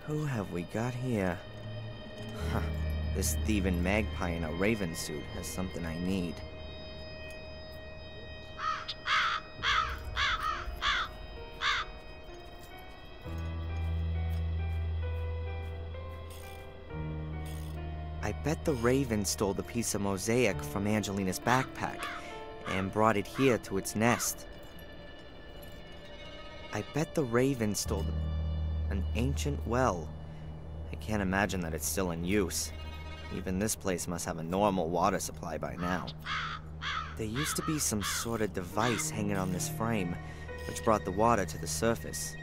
Who have we got here? Huh. This thieving magpie in a raven suit has something I need. I bet the raven stole the piece of mosaic from Angelina's backpack and brought it here to its nest. I bet the raven stole an ancient well. I can't imagine that it's still in use. Even this place must have a normal water supply by now. There used to be some sort of device hanging on this frame, which brought the water to the surface.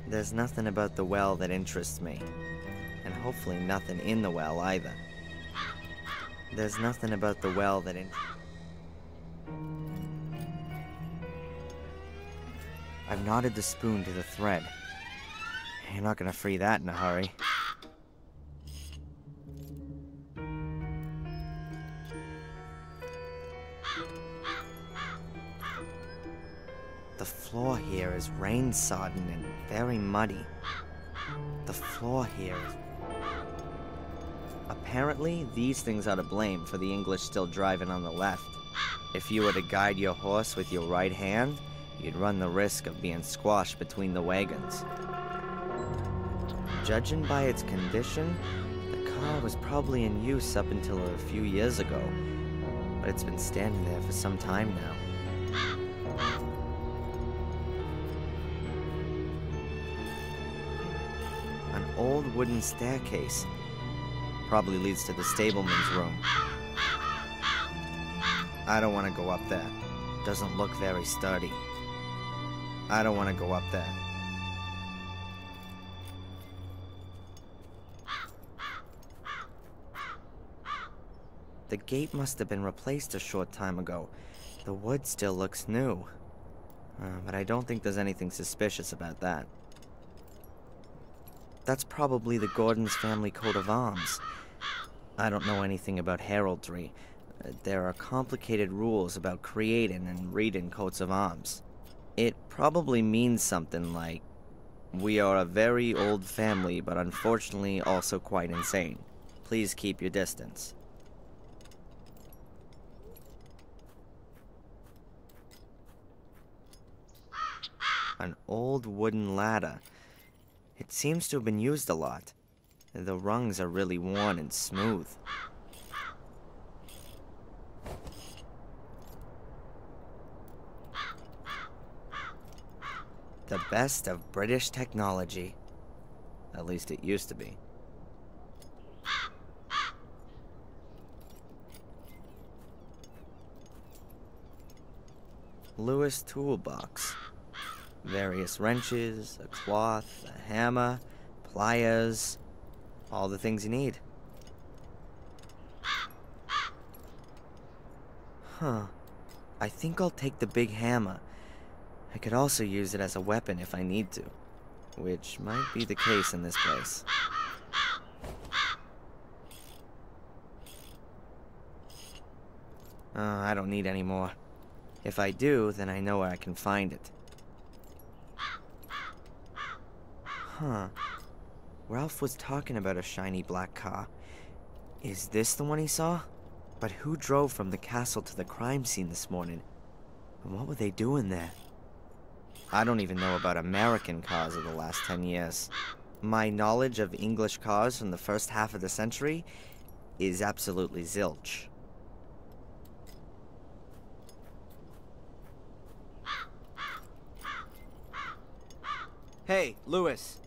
There's nothing about the well that interests me. And hopefully nothing in the well either. There's nothing about the well that I've knotted the spoon to the thread. You're not gonna free that in a hurry. The floor here is rain-sodden and very muddy. The floor here is... Apparently, these things are to blame for the English still driving on the left. If you were to guide your horse with your right hand, you'd run the risk of being squashed between the wagons. Judging by its condition, the car was probably in use up until a few years ago, but it's been standing there for some time now. An old wooden staircase. Probably leads to the stableman's room. I don't want to go up there. Doesn't look very sturdy. I don't want to go up there. The gate must have been replaced a short time ago. The wood still looks new. But I don't think there's anything suspicious about that. That's probably the Gordons family coat of arms. I don't know anything about heraldry. There are complicated rules about creating and reading coats of arms. It probably means something like, "We are a very old family, but unfortunately also quite insane. Please keep your distance." An old wooden ladder. It seems to have been used a lot. The rungs are really worn and smooth. The best of British technology. At least it used to be. Lewis toolbox. Various wrenches, a cloth, a hammer, pliers, all the things you need. Huh. I think I'll take the big hammer. I could also use it as a weapon if I need to, which might be the case in this place. I don't need any more. If I do, then I know where I can find it. Huh. Ralph was talking about a shiny black car. Is this the one he saw? But who drove from the castle to the crime scene this morning? And what were they doing there? I don't even know about American cars of the last 10 years. My knowledge of English cars from the first half of the century is absolutely zilch. Hey, Lewis.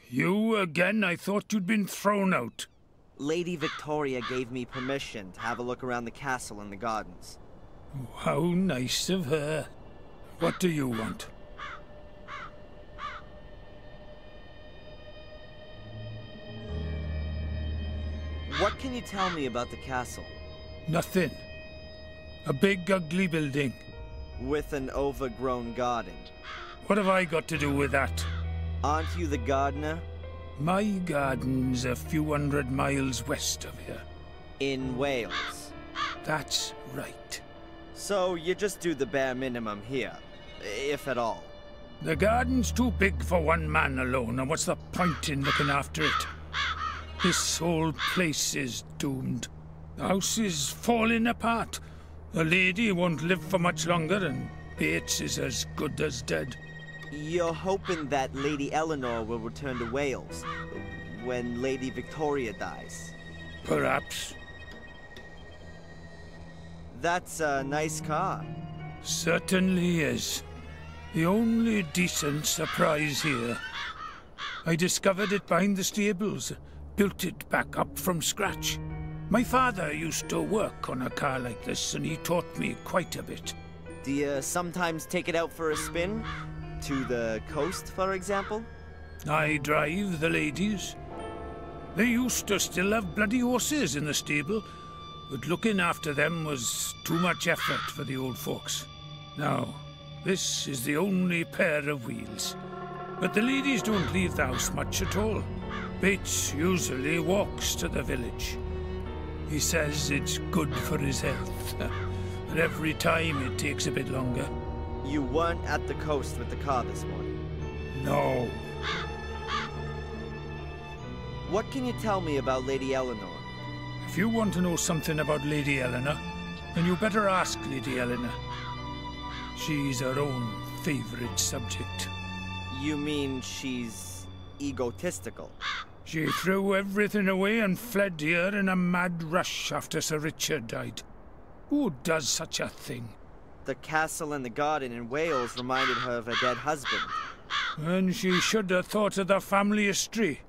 You again? I thought you'd been thrown out. Lady Victoria gave me permission to have a look around the castle and the gardens. How nice of her. What do you want? What can you tell me about the castle? Nothing. A big, ugly building. With an overgrown garden. What have I got to do with that? Aren't you the gardener? My garden's a few 100 miles west of here. In Wales. That's right. So you just do the bare minimum here, if at all. The garden's too big for one man alone, and what's the point in looking after it? This whole place is doomed. The house is falling apart. The lady won't live for much longer, and Bates is as good as dead. You're hoping that Lady Eleanor will return to Wales when Lady Victoria dies. Perhaps. That's a nice car. Certainly is. The only decent surprise here. I discovered it behind the stables, built it back up from scratch. My father used to work on a car like this, and he taught me quite a bit. Do you sometimes take it out for a spin? To the coast, for example? I drive the ladies. They used to still have bloody horses in the stable, but looking after them was too much effort for the old folks. Now, this is the only pair of wheels. But the ladies don't leave the house much at all. Bates usually walks to the village. He says it's good for his health. But every time it takes a bit longer. You weren't at the coast with the car this morning? No. What can you tell me about Lady Eleanor? If you want to know something about Lady Eleanor, then you better ask Lady Eleanor. She's her own favourite subject. You mean she's egotistical? She threw everything away and fled here in a mad rush after Sir Richard died. Who does such a thing? The castle and the garden in Wales reminded her of her dead husband. And she should have thought of the family history.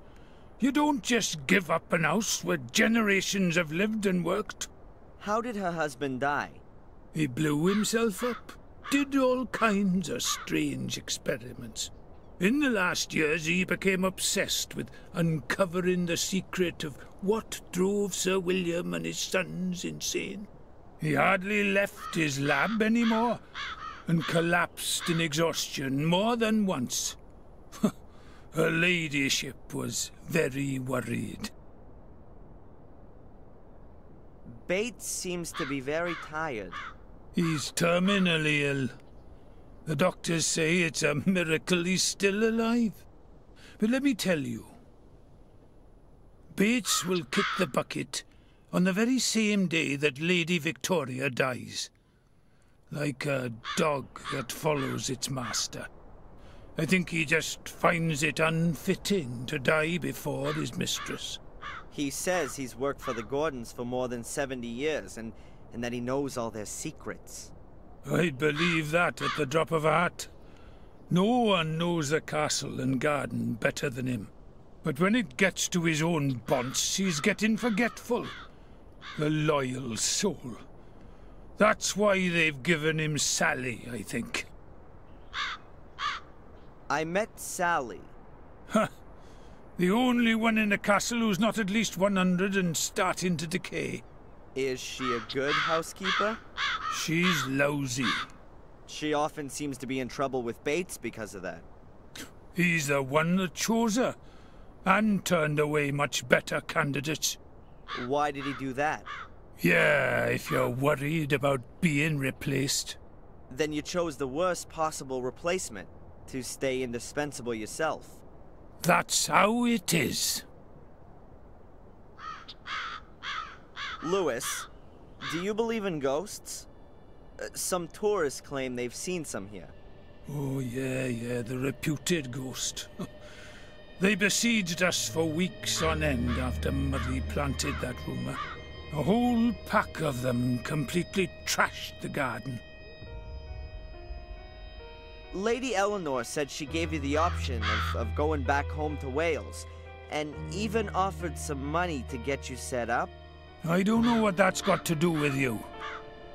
You don't just give up an house where generations have lived and worked. How did her husband die? He blew himself up, did all kinds of strange experiments. In the last years he became obsessed with uncovering the secret of what drove Sir William and his sons insane. He hardly left his lab anymore, and collapsed in exhaustion more than once. Her ladyship was very worried. Bates seems to be very tired. He's terminally ill. The doctors say it's a miracle he's still alive. But let me tell you, Bates will kick the bucket on the very same day that Lady Victoria dies. Like a dog that follows its master. I think he just finds it unfitting to die before his mistress. He says he's worked for the Gordons for more than 70 years, and that he knows all their secrets. I'd believe that at the drop of a hat. No one knows the castle and garden better than him. But when it gets to his own bonds, he's getting forgetful. The loyal soul. That's why they've given him Sally, I think. I met Sally. Huh. The only one in the castle who's not at least 100 and starting to decay. Is she a good housekeeper? She's lousy. She often seems to be in trouble with Bates because of that. He's the one that chose her, and turned away much better candidates. Why did he do that? Yeah, if you're worried about being replaced. Then you chose the worst possible replacement, to stay indispensable yourself. That's how it is. Lewis, do you believe in ghosts? Some tourists claim they've seen some here. Oh, yeah, the reputed ghost. They besieged us for weeks on end after Murray planted that rumour. A whole pack of them completely trashed the garden. Lady Eleanor said she gave you the option of going back home to Wales, and even offered some money to get you set up. I don't know what that's got to do with you.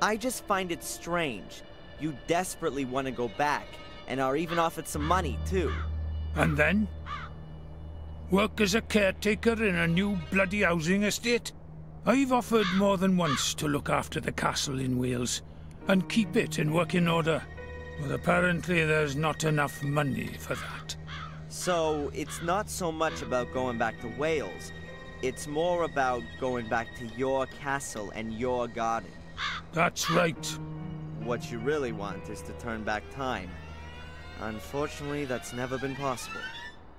I just find it strange. You desperately want to go back, and are even offered some money, too. And then? Work as a caretaker in a new bloody housing estate? I've offered more than once to look after the castle in Wales, and keep it in working order. But apparently there's not enough money for that. So, it's not so much about going back to Wales. It's more about going back to your castle and your garden. That's right. What you really want is to turn back time. Unfortunately, that's never been possible.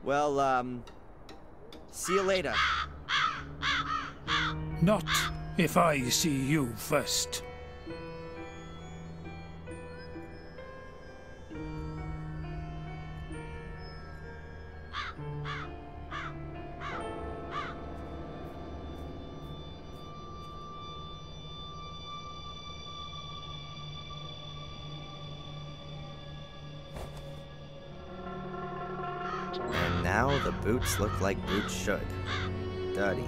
Well, see you later. Not if I see you first. And now the boots look like boots should. Dirty.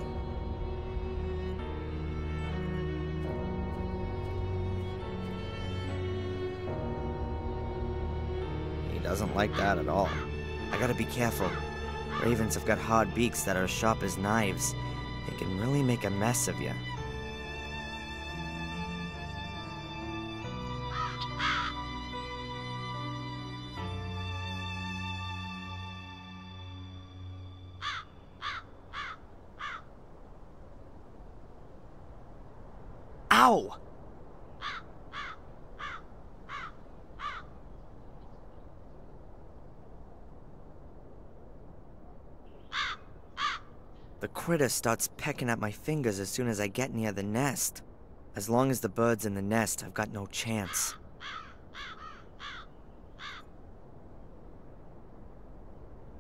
He doesn't like that at all. I gotta be careful. Ravens have got hard beaks that are as sharp as knives. They can really make a mess of you. Ow! The critter starts pecking at my fingers as soon as I get near the nest. As long as the bird's in the nest, I've got no chance.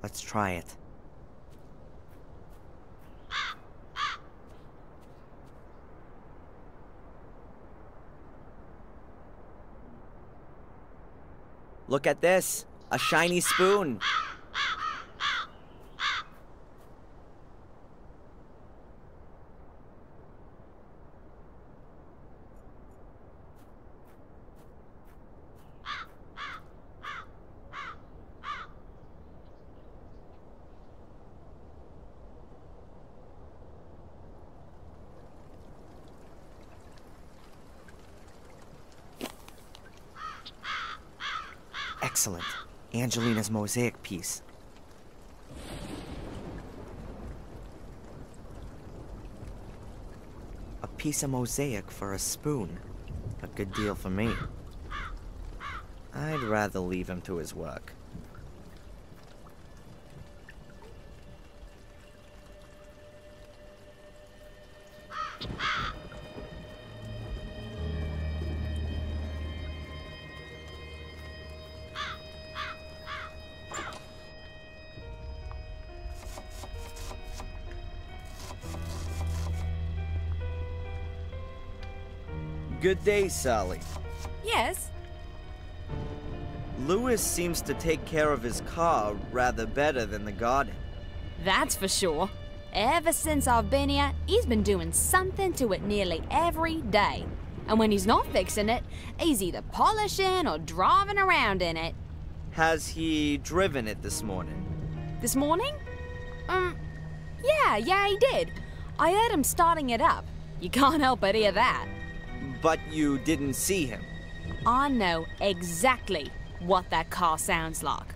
Let's try it. Look at this, a shiny spoon. Excellent. Angelina's mosaic piece. A piece of mosaic for a spoon. A good deal for me. I'd rather leave him to his work. Good day, Sally. Yes? Lewis seems to take care of his car rather better than the garden. That's for sure. Ever since I've been here, he's been doing something to it nearly every day. And when he's not fixing it, he's either polishing or driving around in it. Has he driven it this morning? This morning? Yeah, he did. I heard him starting it up. You can't help but hear that. But you didn't see him. I know exactly what that car sounds like.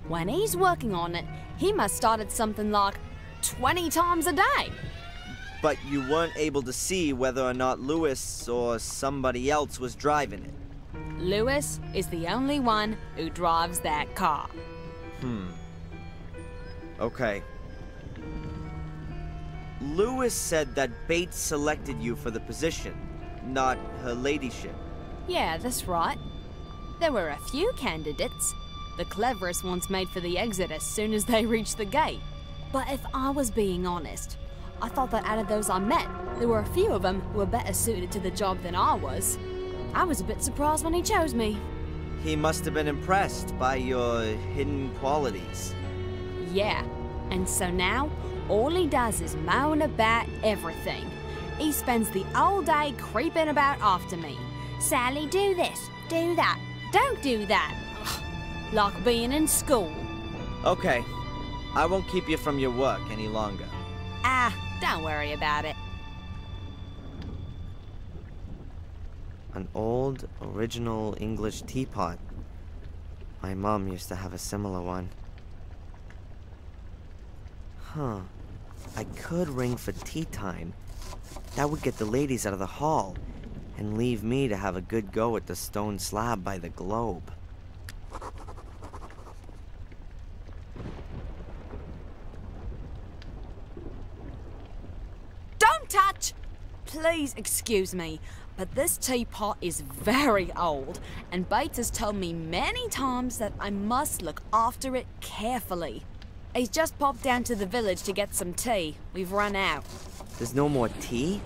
When he's working on it, he must start it something like 20 times a day. But you weren't able to see whether or not Lewis or somebody else was driving it. Lewis is the only one who drives that car. Okay. Lewis said that Bates selected you for the position, not her ladyship. Yeah, that's right. There were a few candidates. The cleverest ones made for the exit as soon as they reached the gate. But if I was being honest, I thought that out of those I met, there were a few of them who were better suited to the job than I was. I was a bit surprised when he chose me. He must have been impressed by your hidden qualities. Yeah, and so now, all he does is moan about everything. He spends the whole day creeping about after me. Sally, do this, do that, don't do that. Ugh, like being in school. Okay, I won't keep you from your work any longer. Don't worry about it. An old, original English teapot. My mom used to have a similar one. Huh. I could ring for tea time. That would get the ladies out of the hall, and leave me to have a good go at the stone slab by the globe. Don't touch! Please excuse me, but this teapot is very old, and Bates has told me many times that I must look after it carefully. He's just popped down to the village to get some tea. We've run out. There's no more tea?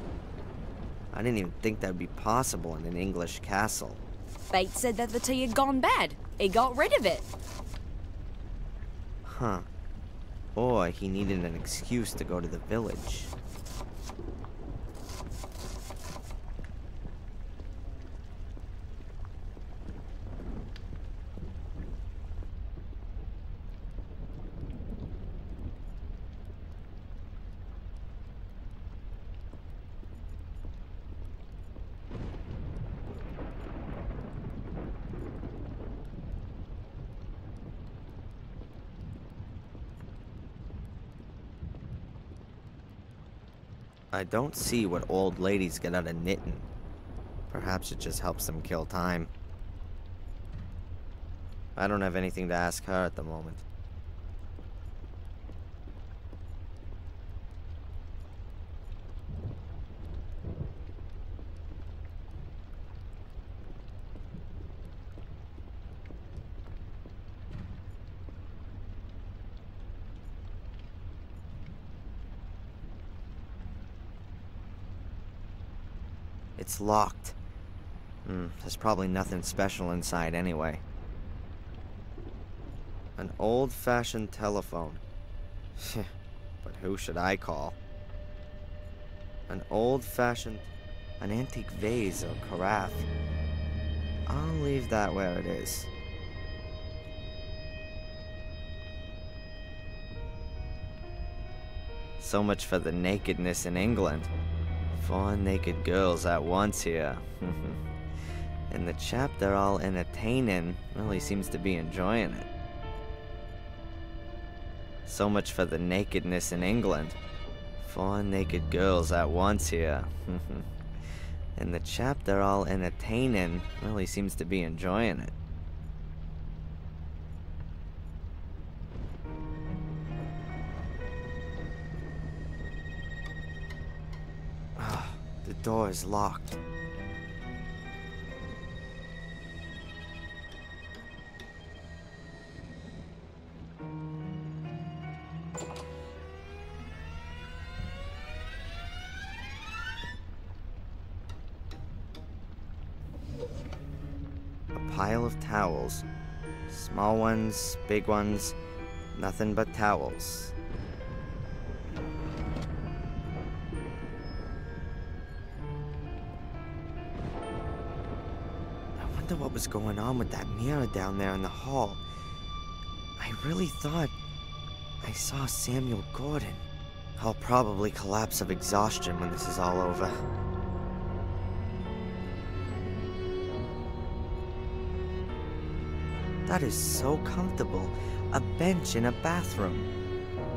I didn't even think that would be possible in an English castle. Bates said that the tea had gone bad. He got rid of it. Huh. Or he needed an excuse to go to the village. I don't see what old ladies get out of knitting. Perhaps it just helps them kill time. I don't have anything to ask her at the moment. It's locked. There's probably nothing special inside anyway. An old-fashioned telephone. But who should I call? An old-fashioned... an antique vase or carafe. I'll leave that where it is. So much for the nakedness in England. 4 naked girls at once here. And the chap they're all entertaining really seems to be enjoying it. So much for the nakedness in England. 4 naked girls at once here. And the chap they're all entertaining really seems to be enjoying it. The door is locked. A pile of towels. Small ones, big ones, nothing but towels. I wonder what was going on with that mirror down there in the hall. I really thought I saw Samuel Gordon. I'll probably collapse of exhaustion when this is all over. That is so comfortable. A bench in a bathroom.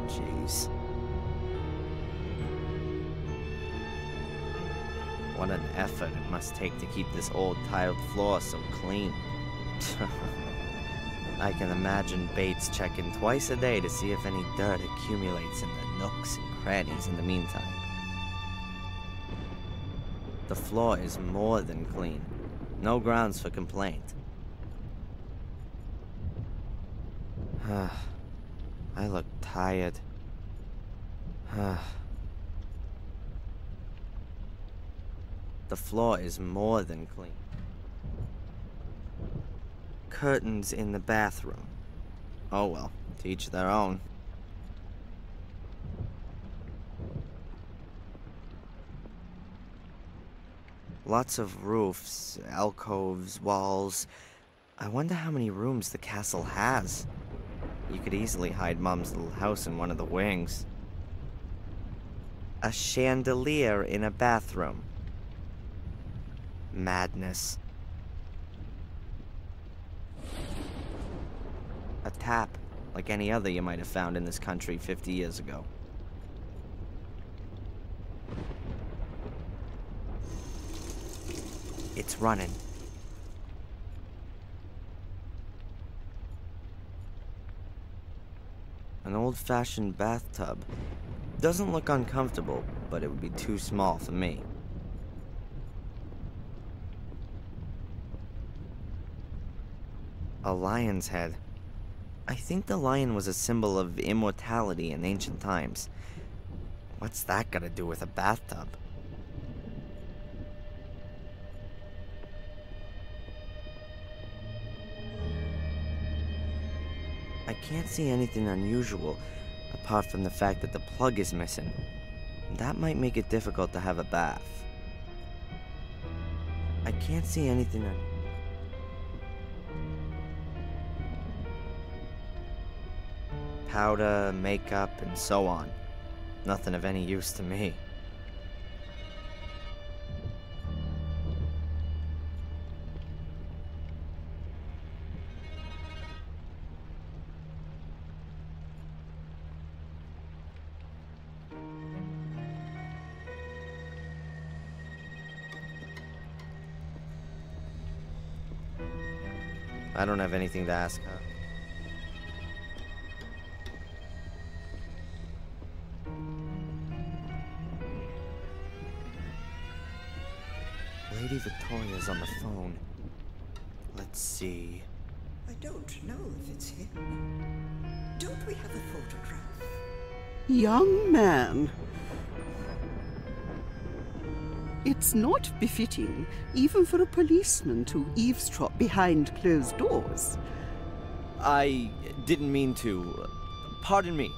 Jeez. What an effort it must take to keep this old tiled floor so clean. I can imagine Bates checking twice a day to see if any dirt accumulates in the nooks and crannies in the meantime. The floor is more than clean. No grounds for complaint. I look tired. The floor is more than clean. Curtains in the bathroom. Oh well, to each their own. Lots of roofs, alcoves, walls. I wonder how many rooms the castle has. You could easily hide Mom's little house in one of the wings. A chandelier in a bathroom. Madness. A tap, like any other you might have found in this country 50 years ago. It's running. An old-fashioned bathtub. Doesn't look uncomfortable, but it would be too small for me. A lion's head. I think the lion was a symbol of immortality in ancient times. What's that got to do with a bathtub? I can't see anything unusual, apart from the fact that the plug is missing. That might make it difficult to have a bath. I can't see anything powder, makeup, and so on. Nothing of any use to me. I don't have anything to ask her. Lady Victoria's on the phone. Let's see. I don't know if it's him. Don't we have a photograph? Young man. It's not befitting, even for a policeman to eavesdrop behind closed doors. I didn't mean to. Pardon me.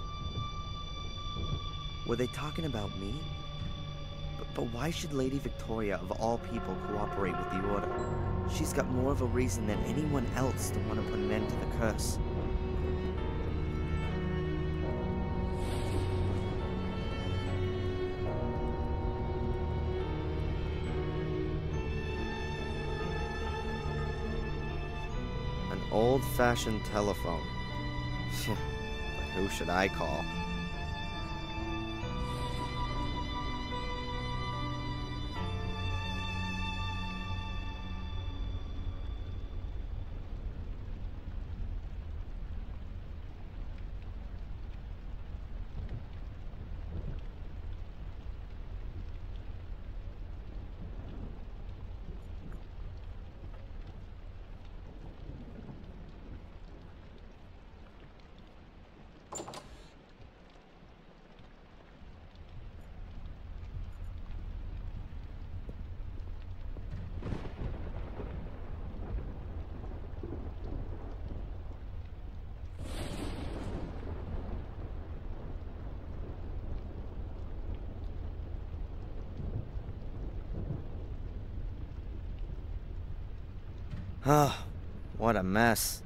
Were they talking about me? But why should Lady Victoria, of all people, cooperate with the Order? She's got more of a reason than anyone else to want to put an end to the curse. An old-fashioned telephone. But who should I call? Ah, what a mess.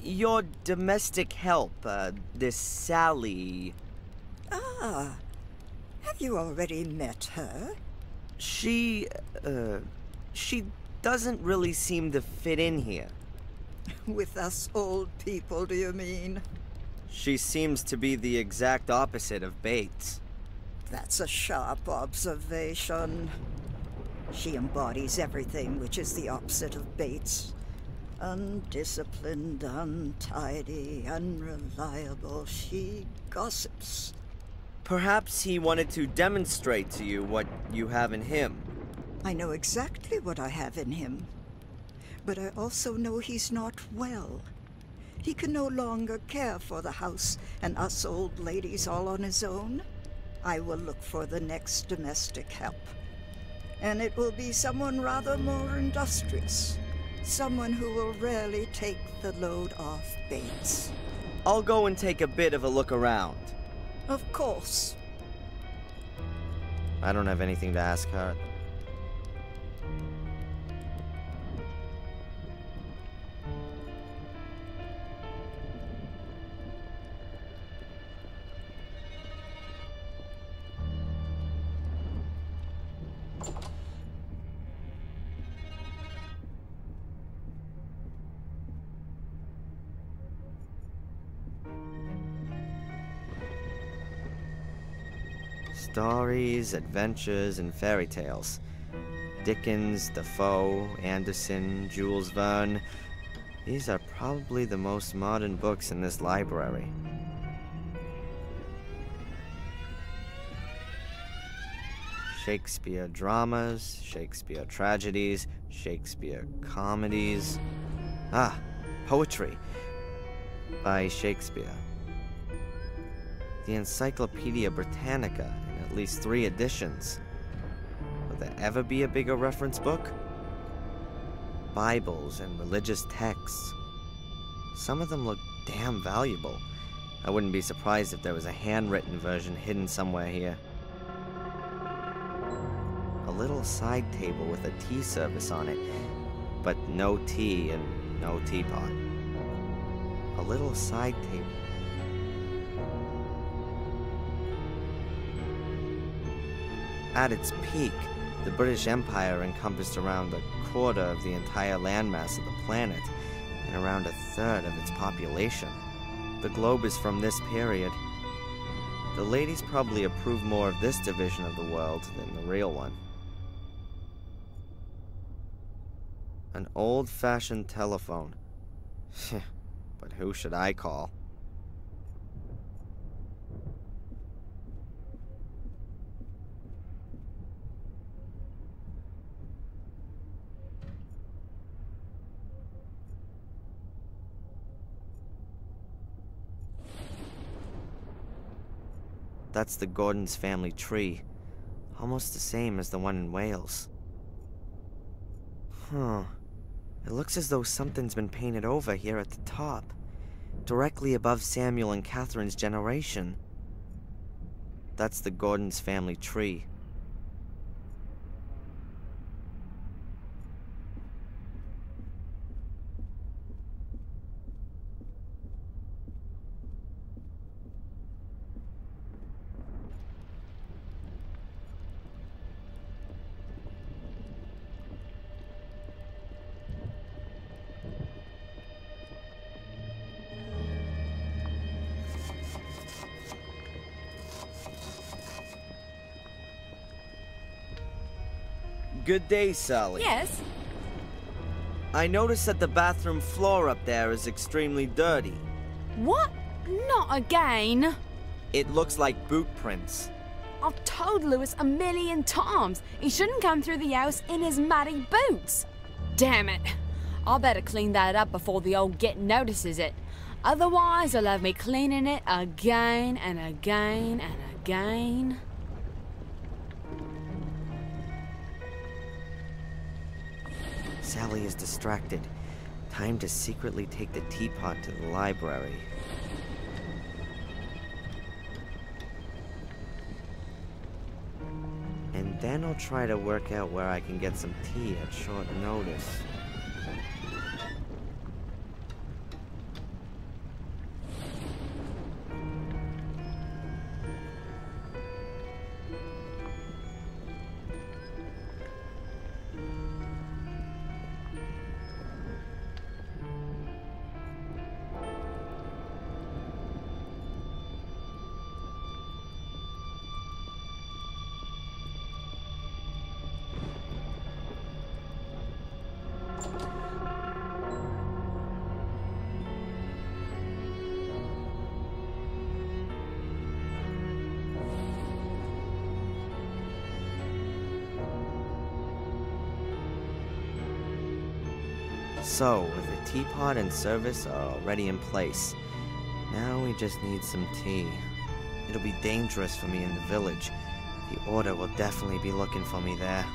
Your domestic help, this Sally... Ah, have you already met her? She doesn't really seem to fit in here. With us old people, do you mean? She seems to be the exact opposite of Bates. That's a sharp observation. She embodies everything which is the opposite of Bates. Undisciplined, untidy, unreliable. She gossips. Perhaps he wanted to demonstrate to you what you have in him. I know exactly what I have in him. But I also know he's not well. He can no longer care for the house and us old ladies all on his own. I will look for the next domestic help. And it will be someone rather more industrious. Someone who will rarely take the load off Bates. I'll go and take a bit of a look around. Of course. I don't have anything to ask her. Stories, adventures, and fairy tales. Dickens, Defoe, Anderson, Jules Verne. These are probably the most modern books in this library. Shakespeare dramas, Shakespeare tragedies, Shakespeare comedies. Ah, poetry by Shakespeare. The Encyclopedia Britannica in at least 3 editions. Will there ever be a bigger reference book? Bibles and religious texts. Some of them look damn valuable. I wouldn't be surprised if there was a handwritten version hidden somewhere here. A little side table with a tea service on it, but no tea and no teapot. A little side table. At its peak, the British Empire encompassed around 1/4 of the entire landmass of the planet and around 1/3 of its population. The globe is from this period. The ladies probably approve more of this division of the world than the real one. An old-fashioned telephone. But who should I call? That's the Gordon's family tree. Almost the same as the one in Wales. Huh. It looks as though something's been painted over here at the top. Directly above Samuel and Catherine's generation. That's the Gordon's family tree. Good day, Sally. Yes? I noticed that the bathroom floor up there is extremely dirty. What? Not again. It looks like boot prints. I've told Lewis 1,000,000 times he shouldn't come through the house in his muddy boots. Damn it. I better clean that up before the old git notices it. Otherwise, he'll have me cleaning it again and again and again. Sally is distracted. Time to secretly take the teapot to the library. And then I'll try to work out where I can get some tea at short notice. So, the teapot and service are already in place. Now we just need some tea. It'll be dangerous for me in the village. The Order will definitely be looking for me there.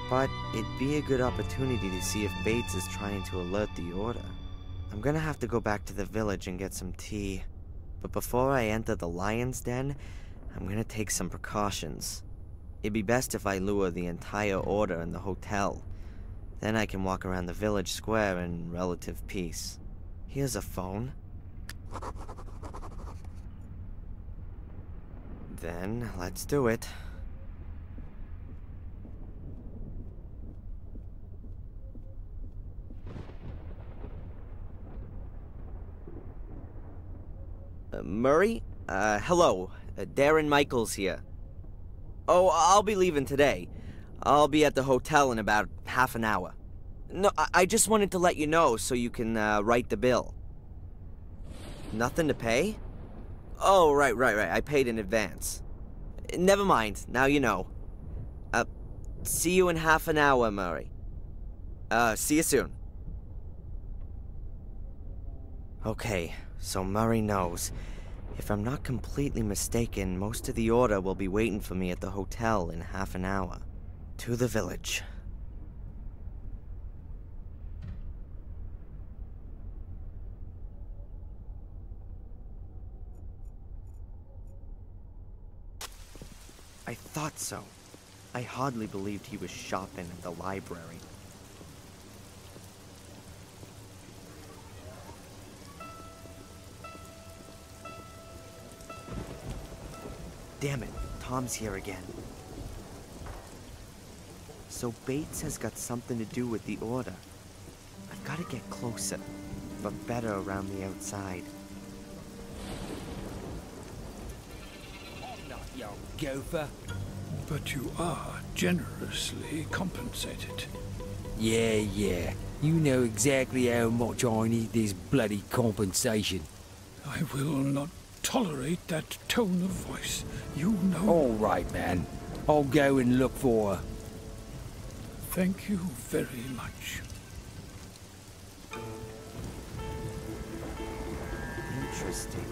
But it'd be a good opportunity to see if Bates is trying to alert the Order. I'm gonna have to go back to the village and get some tea. But before I enter the lion's den, I'm gonna take some precautions. It'd be best if I lure the entire Order in the hotel. Then I can walk around the village square in relative peace. Here's a phone. Then, let's do it. Murray? Hello. Darъn Майкълс here. Oh, I'll be leaving today. I'll be at the hotel in about half an hour. No, I just wanted to let you know so you can write the bill. Nothing to pay? Oh, right. I paid in advance. Never mind. Now you know. See you in half an hour, Murray. See you soon. Okay, so Murray knows. If I'm not completely mistaken, most of the order will be waiting for me at the hotel in half an hour. To the village. I thought so. I hardly believed he was shopping at the library. Damn it, Tom's here again. So Bates has got something to do with the order. I've got to get closer, but better around the outside. Not your gopher. But you are generously compensated. Yeah. You know exactly how much I need this bloody compensation. I will not tolerate that tone of voice. You know... All right, man. I'll go and look for her. Thank you very much. Interesting.